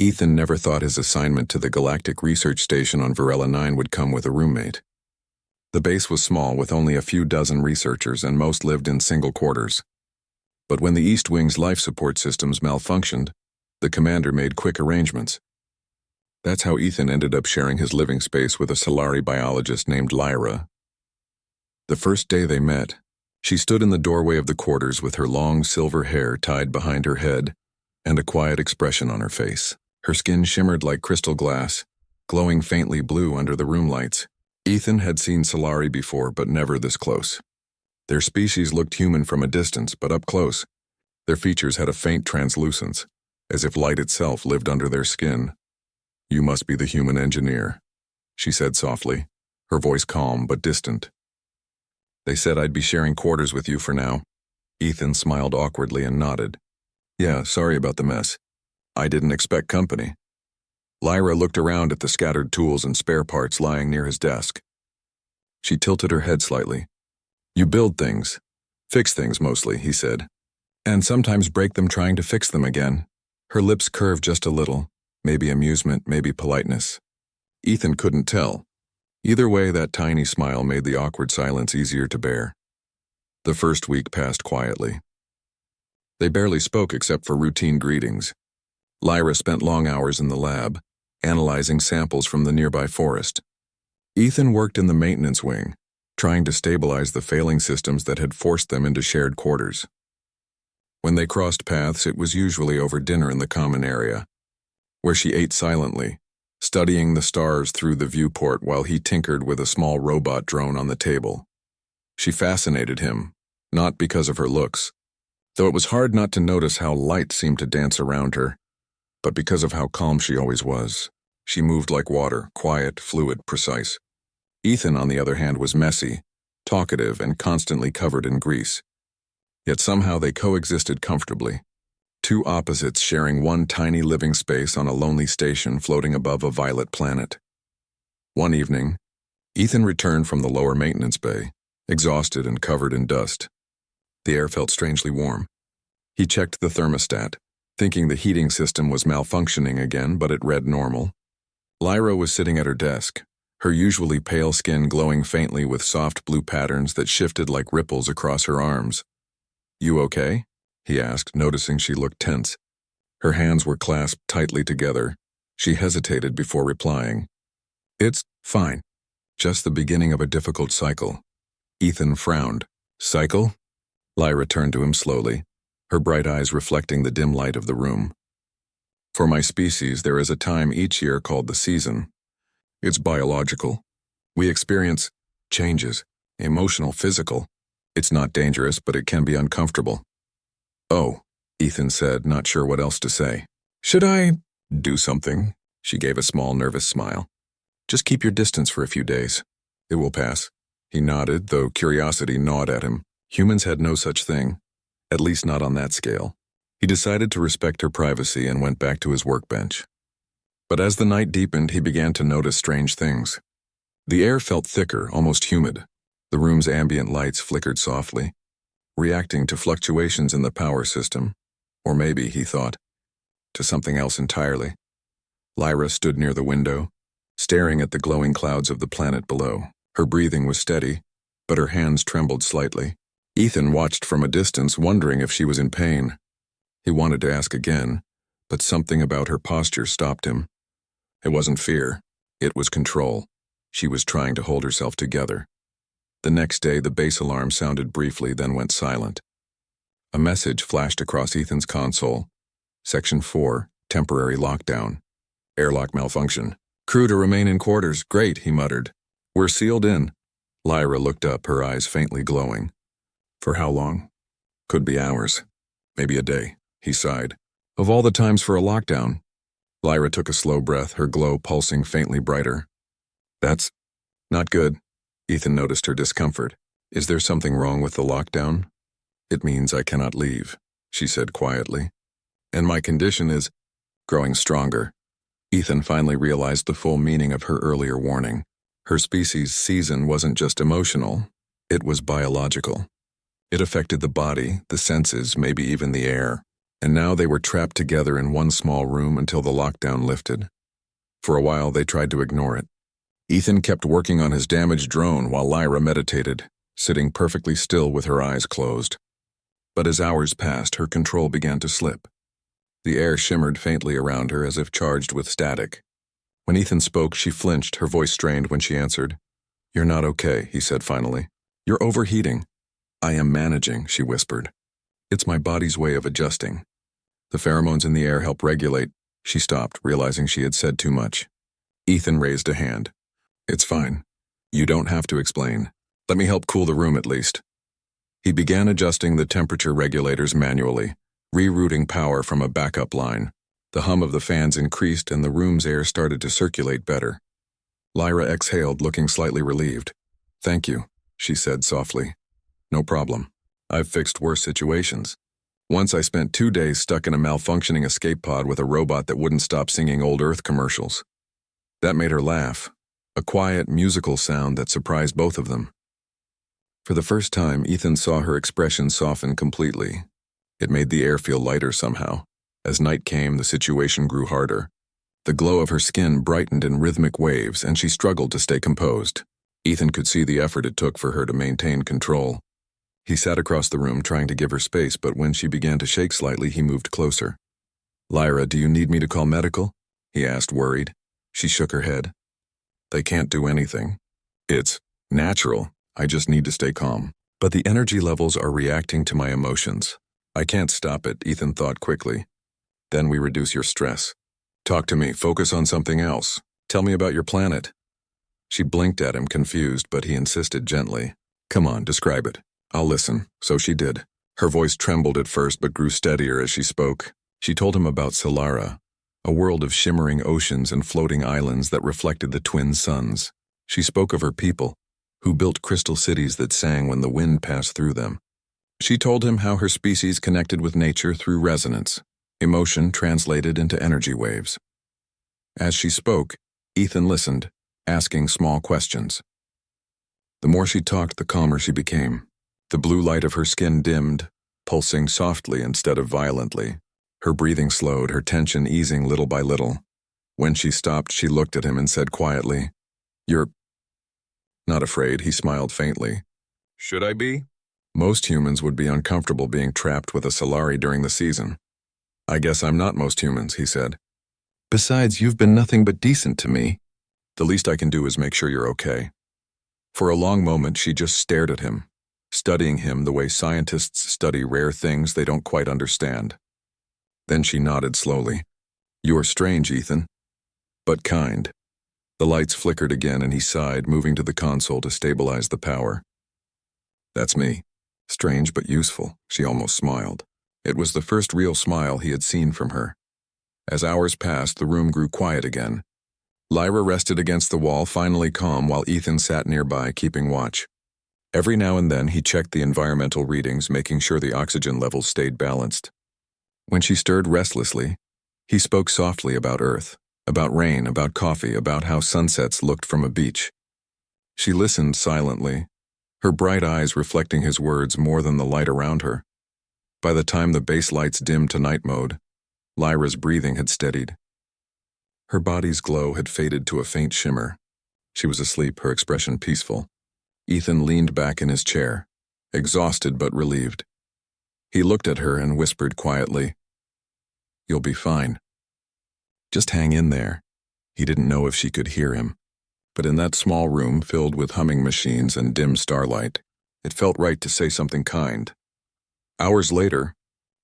Ethan never thought his assignment to the Galactic research station on Varela 9 would come with a roommate. The base was small with only a few dozen researchers and most lived in single quarters. But when the East Wing's life support systems malfunctioned, the commander made quick arrangements. That's how Ethan ended up sharing his living space with a Solari biologist named Lyra. The first day they met, she stood in the doorway of the quarters with her long silver hair tied behind her head and a quiet expression on her face. Her skin shimmered like crystal glass, glowing faintly blue under the room lights. Ethan had seen Solari before, but never this close. Their species looked human from a distance, but up close, their features had a faint translucence, as if light itself lived under their skin. "You must be the human engineer," she said softly, her voice calm but distant. "They said I'd be sharing quarters with you for now." Ethan smiled awkwardly and nodded. "Yeah, sorry about the mess. I didn't expect company." Lyra looked around at the scattered tools and spare parts lying near his desk. She tilted her head slightly. "You build things. Fix things mostly," he said. "And sometimes break them trying to fix them again." Her lips curved just a little, maybe amusement, maybe politeness. Ethan couldn't tell. Either way, that tiny smile made the awkward silence easier to bear. The first week passed quietly. They barely spoke except for routine greetings. Lyra spent long hours in the lab, analyzing samples from the nearby forest. Ethan worked in the maintenance wing, trying to stabilize the failing systems that had forced them into shared quarters. When they crossed paths, it was usually over dinner in the common area, where she ate silently, studying the stars through the viewport while he tinkered with a small robot drone on the table. She fascinated him, not because of her looks, though it was hard not to notice how light seemed to dance around her, but because of how calm she always was. She moved like water, quiet, fluid, precise. Ethan, on the other hand, was messy, talkative, and constantly covered in grease. Yet somehow they coexisted comfortably. Two opposites sharing one tiny living space on a lonely station floating above a violet planet. One evening, Ethan returned from the lower maintenance bay, exhausted and covered in dust. The air felt strangely warm. He checked the thermostat, thinking the heating system was malfunctioning again, but it read normal. Lyra was sitting at her desk, her usually pale skin glowing faintly with soft blue patterns that shifted like ripples across her arms. "You okay?" he asked, noticing she looked tense. Her hands were clasped tightly together. She hesitated before replying. "It's fine. Just the beginning of a difficult cycle." Ethan frowned. "Cycle?" Lyra turned to him slowly, her bright eyes reflecting the dim light of the room. "For my species, there is a time each year called the season. It's biological. We experience changes, emotional, physical. It's not dangerous, but it can be uncomfortable." "Oh," Ethan said, not sure what else to say. "Should I do something?" She gave a small, nervous smile. "Just keep your distance for a few days. It will pass." He nodded, though curiosity gnawed at him. Humans had no such thing, at least not on that scale. He decided to respect her privacy and went back to his workbench. But as the night deepened, he began to notice strange things. The air felt thicker, almost humid. The room's ambient lights flickered softly, reacting to fluctuations in the power system. Or maybe, he thought, to something else entirely. Lyra stood near the window, staring at the glowing clouds of the planet below. Her breathing was steady, but her hands trembled slightly. Ethan watched from a distance, wondering if she was in pain. He wanted to ask again, but something about her posture stopped him. It wasn't fear, it was control. She was trying to hold herself together. The next day, the base alarm sounded briefly, then went silent. A message flashed across Ethan's console. Section 4, temporary lockdown. Airlock malfunction. "Crew to remain in quarters. Great," he muttered. "We're sealed in." Lyra looked up, her eyes faintly glowing. "For how long?" "Could be hours. Maybe a day," he sighed. "Of all the times for a lockdown." Lyra took a slow breath, her glow pulsing faintly brighter. "That's not good." Ethan noticed her discomfort. "Is there something wrong with the lockdown?" "It means I cannot leave," she said quietly. "And my condition is growing stronger." Ethan finally realized the full meaning of her earlier warning. Her species' season wasn't just emotional, it was biological. It affected the body, the senses, maybe even the air. And now they were trapped together in one small room until the lockdown lifted. For a while, they tried to ignore it. Ethan kept working on his damaged drone while Lyra meditated, sitting perfectly still with her eyes closed. But as hours passed, her control began to slip. The air shimmered faintly around her as if charged with static. When Ethan spoke, she flinched, her voice strained when she answered. "You're not okay," he said finally. "You're overheating." "I am managing," she whispered. "It's my body's way of adjusting." The pheromones in the air help regulate. She stopped, realizing she had said too much. Ethan raised a hand. "It's fine. You don't have to explain. Let me help cool the room at least." He began adjusting the temperature regulators manually, rerouting power from a backup line. The hum of the fans increased and the room's air started to circulate better. Lyra exhaled, looking slightly relieved. "Thank you," she said softly. "No problem. I've fixed worse situations. Once I spent 2 days stuck in a malfunctioning escape pod with a robot that wouldn't stop singing old Earth commercials. That made her laugh, a quiet, musical sound that surprised both of them. For the first time, Ethan saw her expression soften completely. It made the air feel lighter somehow. As night came, the situation grew harder. The glow of her skin brightened in rhythmic waves, and she struggled to stay composed. Ethan could see the effort it took for her to maintain control. He sat across the room trying to give her space, but when she began to shake slightly, he moved closer. "Lyra, do you need me to call medical?" he asked, worried. She shook her head. "They can't do anything. It's natural. I just need to stay calm. But the energy levels are reacting to my emotions. I can't stop it," Ethan thought quickly. "Then we reduce your stress. Talk to me. Focus on something else. Tell me about your planet." She blinked at him, confused, but he insisted gently. "Come on, describe it. I'll listen." So she did. Her voice trembled at first but grew steadier as she spoke. She told him about Solara, a world of shimmering oceans and floating islands that reflected the twin suns. She spoke of her people, who built crystal cities that sang when the wind passed through them. She told him how her species connected with nature through resonance, emotion translated into energy waves. As she spoke, Ethan listened, asking small questions. The more she talked, the calmer she became. The blue light of her skin dimmed, pulsing softly instead of violently. Her breathing slowed, her tension easing little by little. When she stopped, she looked at him and said quietly, "You're not afraid," he smiled faintly. "Should I be?" "Most humans would be uncomfortable being trapped with a Solari during the season." "I guess I'm not most humans," he said. "Besides, you've been nothing but decent to me." "The least I can do is make sure you're okay." For a long moment, she just stared at him, studying him the way scientists study rare things they don't quite understand. Then she nodded slowly. "You're strange, Ethan, but kind." The lights flickered again and he sighed, moving to the console to stabilize the power. "That's me. Strange but useful," she almost smiled. It was the first real smile he had seen from her. As hours passed, the room grew quiet again. Lyra rested against the wall, finally calm, while Ethan sat nearby, keeping watch. Every now and then, he checked the environmental readings, making sure the oxygen levels stayed balanced. When she stirred restlessly, he spoke softly about Earth, about rain, about coffee, about how sunsets looked from a beach. She listened silently, her bright eyes reflecting his words more than the light around her. By the time the base lights dimmed to night mode, Lyra's breathing had steadied. Her body's glow had faded to a faint shimmer. She was asleep, her expression peaceful. Ethan leaned back in his chair, exhausted but relieved. He looked at her and whispered quietly, "You'll be fine. Just hang in there." He didn't know if she could hear him, but in that small room filled with humming machines and dim starlight, it felt right to say something kind. Hours later,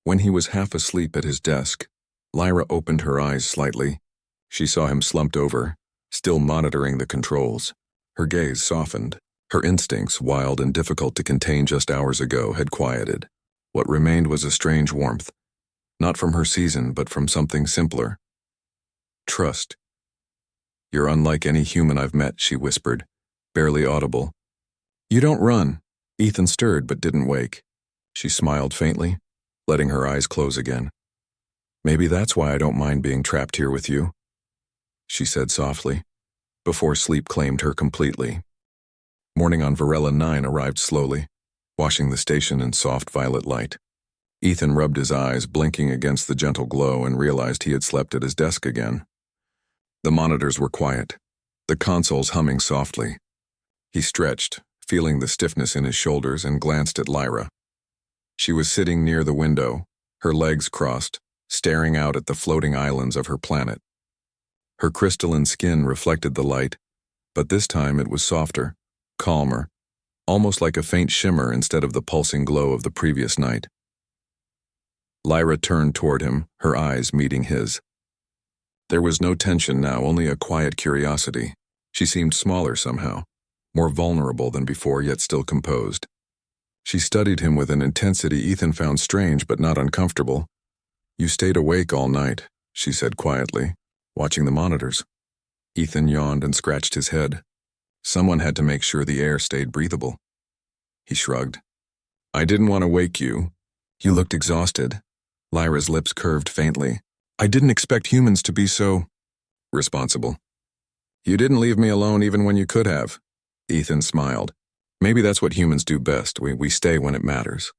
when he was half asleep at his desk, Lyra opened her eyes slightly. She saw him slumped over, still monitoring the controls. Her gaze softened. Her instincts, wild and difficult to contain just hours ago, had quieted. What remained was a strange warmth, not from her season, but from something simpler. "Trust. You're unlike any human I've met," she whispered, barely audible. "You don't run." Ethan stirred but didn't wake. She smiled faintly, letting her eyes close again. "Maybe that's why I don't mind being trapped here with you," she said softly, before sleep claimed her completely. Morning on Varela 9 arrived slowly, washing the station in soft violet light. Ethan rubbed his eyes, blinking against the gentle glow, and realized he had slept at his desk again. The monitors were quiet, the consoles humming softly. He stretched, feeling the stiffness in his shoulders, and glanced at Lyra. She was sitting near the window, her legs crossed, staring out at the floating islands of her planet. Her crystalline skin reflected the light, but this time it was softer, calmer, almost like a faint shimmer instead of the pulsing glow of the previous night. Lyra turned toward him, her eyes meeting his. There was no tension now, only a quiet curiosity. She seemed smaller somehow, more vulnerable than before, yet still composed. She studied him with an intensity Ethan found strange but not uncomfortable. "You stayed awake all night," she said quietly, watching the monitors. Ethan yawned and scratched his head. Someone had to make sure the air stayed breathable. He shrugged. "I didn't want to wake you. You looked exhausted." Lyra's lips curved faintly. "I didn't expect humans to be so responsible." "You didn't leave me alone even when you could have." Ethan smiled. "Maybe that's what humans do best. We stay when it matters."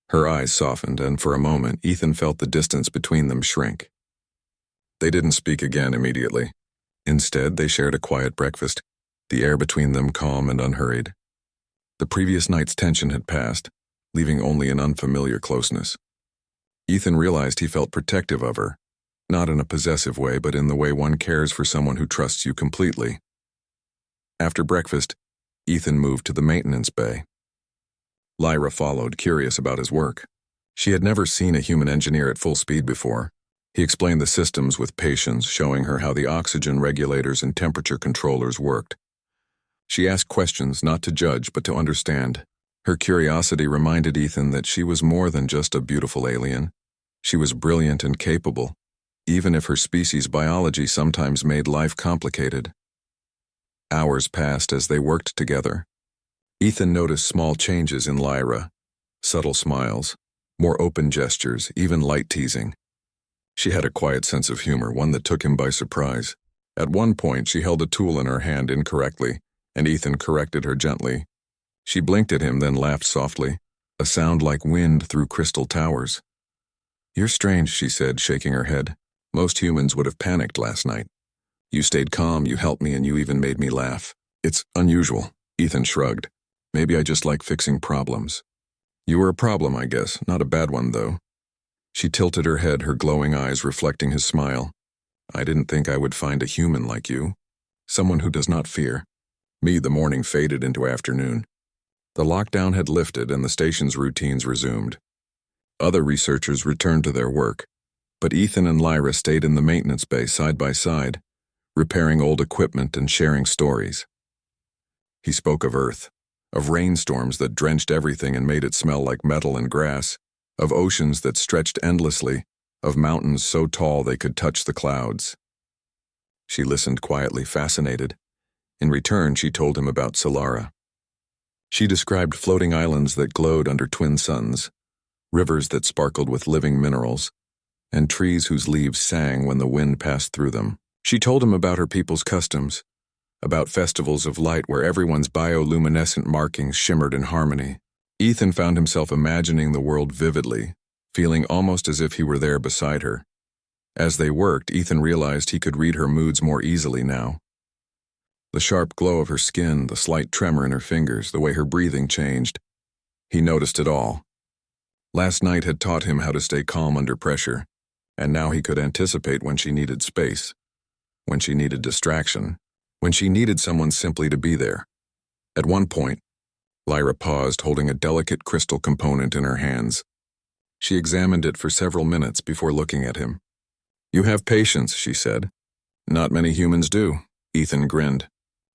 Her eyes softened, and for a moment, Ethan felt the distance between them shrink. They didn't speak again immediately. Instead, they shared a quiet breakfast, the air between them calm and unhurried. The previous night's tension had passed, leaving only an unfamiliar closeness. Ethan realized he felt protective of her, not in a possessive way, but in the way one cares for someone who trusts you completely. After breakfast, Ethan moved to the maintenance bay. Lyra followed, curious about his work. She had never seen a human engineer at full speed before. He explained the systems with patience, showing her how the oxygen regulators and temperature controllers worked. She asked questions, not to judge, but to understand. Her curiosity reminded Ethan that she was more than just a beautiful alien. She was brilliant and capable, even if her species' biology sometimes made life complicated. Hours passed as they worked together. Ethan noticed small changes in Lyra, subtle smiles, more open gestures, even light teasing. She had a quiet sense of humor, one that took him by surprise. At one point, she held a tool in her hand incorrectly, and Ethan corrected her gently. She blinked at him, then laughed softly, a sound like wind through crystal towers. "You're strange," she said, shaking her head. "Most humans would have panicked last night. You stayed calm, you helped me, and you even made me laugh. It's unusual." Ethan shrugged. "Maybe I just like fixing problems." "You were a problem, I guess. Not a bad one, though." She tilted her head, her glowing eyes reflecting his smile. "I didn't think I would find a human like you. Someone who does not fear." The morning faded into afternoon. The lockdown had lifted and the station's routines resumed. Other researchers returned to their work, but Ethan and Lyra stayed in the maintenance bay side by side, repairing old equipment and sharing stories. He spoke of Earth, of rainstorms that drenched everything and made it smell like metal and grass, of oceans that stretched endlessly, of mountains so tall they could touch the clouds. She listened quietly, fascinated. In return, she told him about Solara. She described floating islands that glowed under twin suns, rivers that sparkled with living minerals, and trees whose leaves sang when the wind passed through them. She told him about her people's customs, about festivals of light where everyone's bioluminescent markings shimmered in harmony. Ethan found himself imagining the world vividly, feeling almost as if he were there beside her. As they worked, Ethan realized he could read her moods more easily now. The sharp glow of her skin, the slight tremor in her fingers, the way her breathing changed. He noticed it all. Last night had taught him how to stay calm under pressure, and now he could anticipate when she needed space, when she needed distraction, when she needed someone simply to be there. At one point, Lyra paused, holding a delicate crystal component in her hands. She examined it for several minutes before looking at him. "You have patience," she said. "Not many humans do." Ethan grinned.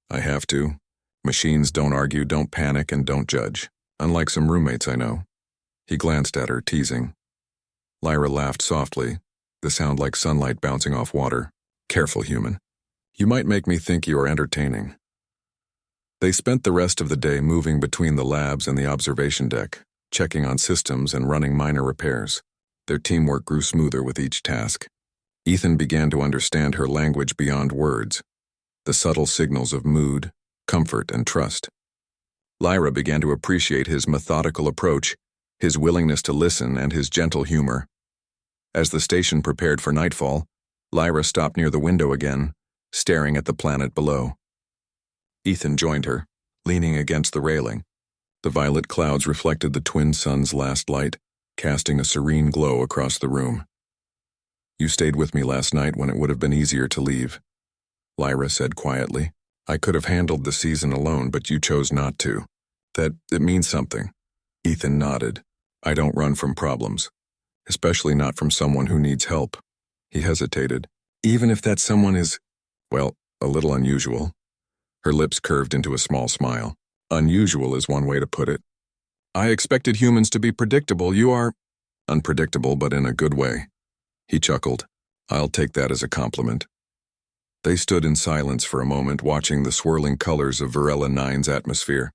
"I have to. Machines don't argue, don't panic, and don't judge. Unlike some roommates I know." He glanced at her, teasing. Lyra laughed softly, the sound like sunlight bouncing off water. "Careful, human. You might make me think you are entertaining." They spent the rest of the day moving between the labs and the observation deck, checking on systems and running minor repairs. Their teamwork grew smoother with each task. Ethan began to understand her language beyond words, the subtle signals of mood, comfort, and trust. Lyra began to appreciate his methodical approach, his willingness to listen and his gentle humor. As the station prepared for nightfall, Lyra stopped near the window again, staring at the planet below. Ethan joined her, leaning against the railing. The violet clouds reflected the twin suns' last light, casting a serene glow across the room. "You stayed with me last night when it would have been easier to leave," Lyra said quietly. "I could have handled the season alone, but you chose not to. It means something." Ethan nodded. "I don't run from problems, especially not from someone who needs help." He hesitated. "Even if that someone is, well, a little unusual." Her lips curved into a small smile. "Unusual is one way to put it. I expected humans to be predictable. You are unpredictable, but in a good way." He chuckled. "I'll take that as a compliment." They stood in silence for a moment, watching the swirling colors of Varela 9's atmosphere.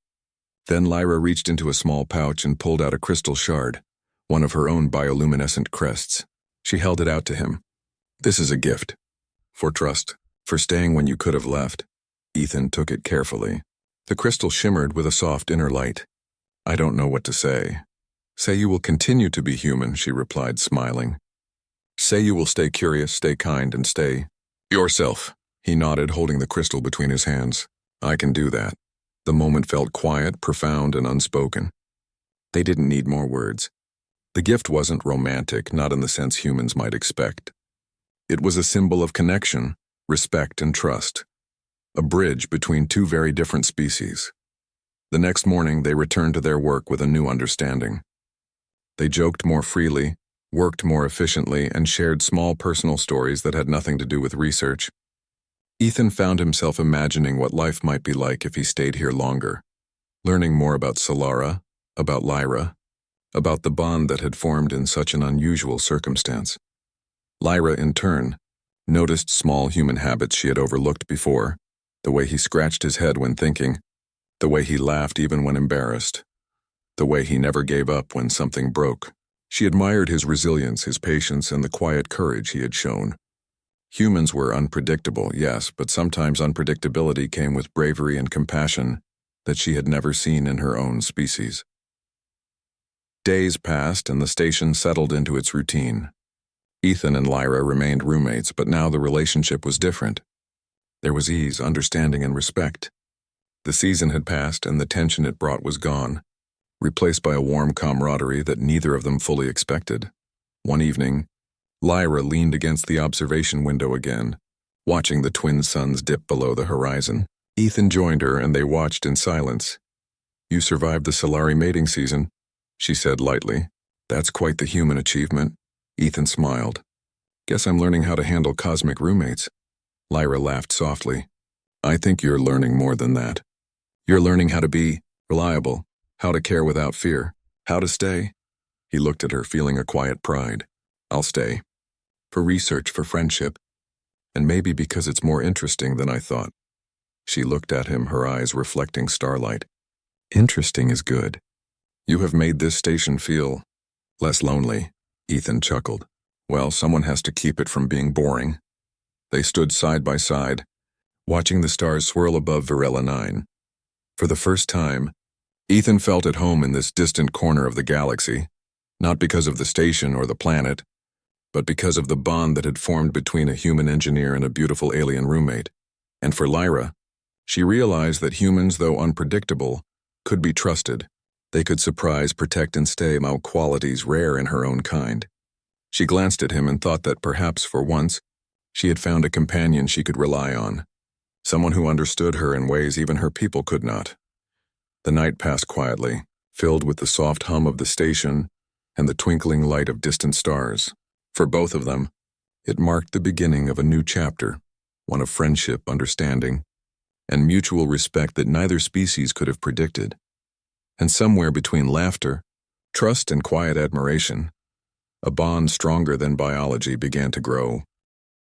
Then Lyra reached into a small pouch and pulled out a crystal shard, one of her own bioluminescent crests. She held it out to him. "This is a gift. For trust. For staying when you could have left." Ethan took it carefully. The crystal shimmered with a soft inner light. "I don't know what to say." "Say you will continue to be human," she replied, smiling. "Say you will stay curious, stay kind, and stay yourself." He nodded, holding the crystal between his hands. "I can do that." The moment felt quiet, profound, and unspoken. They didn't need more words. The gift wasn't romantic, not in the sense humans might expect. It was a symbol of connection, respect, and trust. A bridge between two very different species. The next morning, they returned to their work with a new understanding. They joked more freely, worked more efficiently, and shared small personal stories that had nothing to do with research. Ethan found himself imagining what life might be like if he stayed here longer, learning more about Solara, about Lyra, about the bond that had formed in such an unusual circumstance. Lyra, in turn, noticed small human habits she had overlooked before, the way he scratched his head when thinking, the way he laughed even when embarrassed, the way he never gave up when something broke. She admired his resilience, his patience, and the quiet courage he had shown. Humans were unpredictable, yes, but sometimes unpredictability came with bravery and compassion that she had never seen in her own species. Days passed and the station settled into its routine. Ethan and Lyra remained roommates, but now the relationship was different. There was ease, understanding, and respect. The season had passed and the tension it brought was gone, replaced by a warm camaraderie that neither of them fully expected. One evening, Lyra leaned against the observation window again, watching the twin suns dip below the horizon. Ethan joined her and they watched in silence. "You survived the Solari mating season," she said lightly. "That's quite the human achievement." Ethan smiled. "Guess I'm learning how to handle cosmic roommates." Lyra laughed softly. "I think you're learning more than that. You're learning how to be reliable, how to care without fear, how to stay." He looked at her, feeling a quiet pride. "I'll stay. For research, for friendship, and maybe because it's more interesting than I thought." She looked at him, her eyes reflecting starlight. "Interesting is good. You have made this station feel less lonely." Ethan chuckled. "Well, someone has to keep it from being boring." They stood side by side, watching the stars swirl above Varela 9. For the first time, Ethan felt at home in this distant corner of the galaxy, not because of the station or the planet, but because of the bond that had formed between a human engineer and a beautiful alien roommate. And for Lyra, she realized that humans, though unpredictable, could be trusted. They could surprise, protect, and stay, qualities rare in her own kind. She glanced at him and thought that perhaps, for once, she had found a companion she could rely on, someone who understood her in ways even her people could not. The night passed quietly, filled with the soft hum of the station and the twinkling light of distant stars. For both of them, it marked the beginning of a new chapter, one of friendship, understanding, and mutual respect that neither species could have predicted. And somewhere between laughter, trust, and quiet admiration, a bond stronger than biology began to grow.